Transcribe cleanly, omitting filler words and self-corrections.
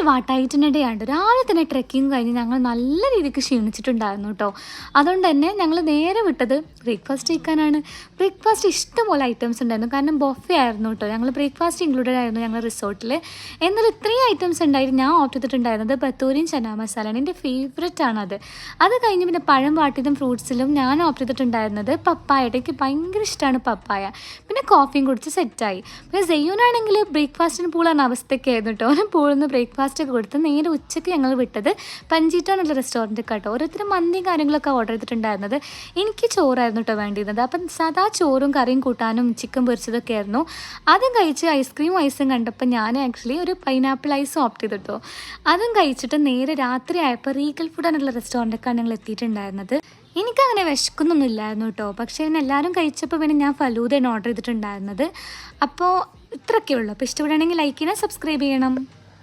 വാട്ടായിട്ടിനിടെയാണ് രാവിലെ തന്നെ ട്രെക്കിങ് കഴിഞ്ഞ് ഞങ്ങൾ നല്ല രീതിക്ക് ക്ഷീണിച്ചിട്ടുണ്ടായിരുന്നു കേട്ടോ. അതുകൊണ്ട് തന്നെ ഞങ്ങൾ നേരെ വിട്ടത് ബ്രേക്ക്ഫാസ്റ്റ് കഴിക്കാനാണ്. ബ്രേക്ക്ഫാസ്റ്റ് ഇഷ്ടംപോലെ ഐറ്റംസ് ഉണ്ടായിരുന്നു, കാരണം ബൊഫേ ആയിരുന്നു കേട്ടോ. ഞങ്ങൾ ബ്രേക്ക്ഫാസ്റ്റ് ഇൻക്ലൂഡഡ് ആയിരുന്നു ഞങ്ങളുടെ റിസോർട്ടിൽ. എന്നാൽ ഇത്രയും ഐറ്റംസ് ഉണ്ടായിരുന്നു. ഞാൻ ഓപ്റ്റ് ചെയ്തിട്ടുണ്ടായിരുന്നത് ബത്തൂരിയും ചന മസാലയാണ്, എൻ്റെ ഫേവററ്റ് ആണത്. അത് കഴിഞ്ഞ് പിന്നെ പഴം വാട്ടിയതും ഫ്രൂട്ട്സിലും ഞാൻ ഓപ്റ്റ് ചെയ്തിട്ടുണ്ടായിരുന്നത് പപ്പായ. എനിക്ക് ഭയങ്കര ഇഷ്ടമാണ് പപ്പായ. പിന്നെ കോഫിയും കുടിച്ച് സെറ്റായി. പിന്നെ സെയ്യൂനാണെങ്കിൽ ബ്രേക്ക്ഫാസ്റ്റിന് പൂളാണ് അവസ്ഥയൊക്കെ ആയിരുന്നു കേട്ടോ. അവന് പൂളുന്ന ബ്രേക്ക്ഫാസ്റ്റ് ഒക്കെ കൊടുത്ത് നേരെ ഉച്ചയ്ക്ക് ഞങ്ങൾ വിട്ടത് പഞ്ചീറ്റോ എന്നുള്ള റെസ്റ്റോറൻറ്റ് കേട്ടോ. ഓരോരുത്തരും മന്തിയും കാര്യങ്ങളൊക്കെ ഓർഡർ ചെയ്തിട്ടുണ്ടായിരുന്നത്. എനിക്ക് ചോറായിരുന്നു കേട്ടോ വേണ്ടിയിരുന്നത്. അപ്പം സാധാ ചോറും കറിയും കൂട്ടാനും ചിക്കൻ പൊരിച്ചതൊക്കെ ആയിരുന്നു. അതും കഴിച്ച് ഐസ്ക്രീമും ഐസും കണ്ടപ്പോൾ ഞാൻ ആക്ച്വലി ഒരു പൈനാപ്പിൾ ഐസും ഓപ്റ്റ് ചെയ്തിട്ടോ. അതും കഴിച്ചിട്ട് നേരെ രാത്രി ആയപ്പോൾ റീഗൽ ഫുഡ് എന്നുള്ള റെസ്റ്റോറൻറ്റൊക്കെയാണ് ഞങ്ങൾ എത്തിയിട്ടുണ്ടായിരുന്നത്. എനിക്കങ്ങനെ വിശക്കുന്നൊന്നും ഇല്ലായിരുന്നു കേട്ടോ. പക്ഷേ പിന്നെ എല്ലാവരും കഴിച്ചപ്പോൾ പിന്നെ ഞാൻ ഫലൂദയാണ് ഓർഡർ ചെയ്തിട്ടുണ്ടായിരുന്നത്. അപ്പോൾ ഇത്രയൊക്കെ ഉള്ളൂ. അപ്പോൾ ഇഷ്ടപ്പെടുകയാണെങ്കിൽ ലൈക്ക് ചെയ്യണം, സബ്സ്ക്രൈബ് ചെയ്യണം.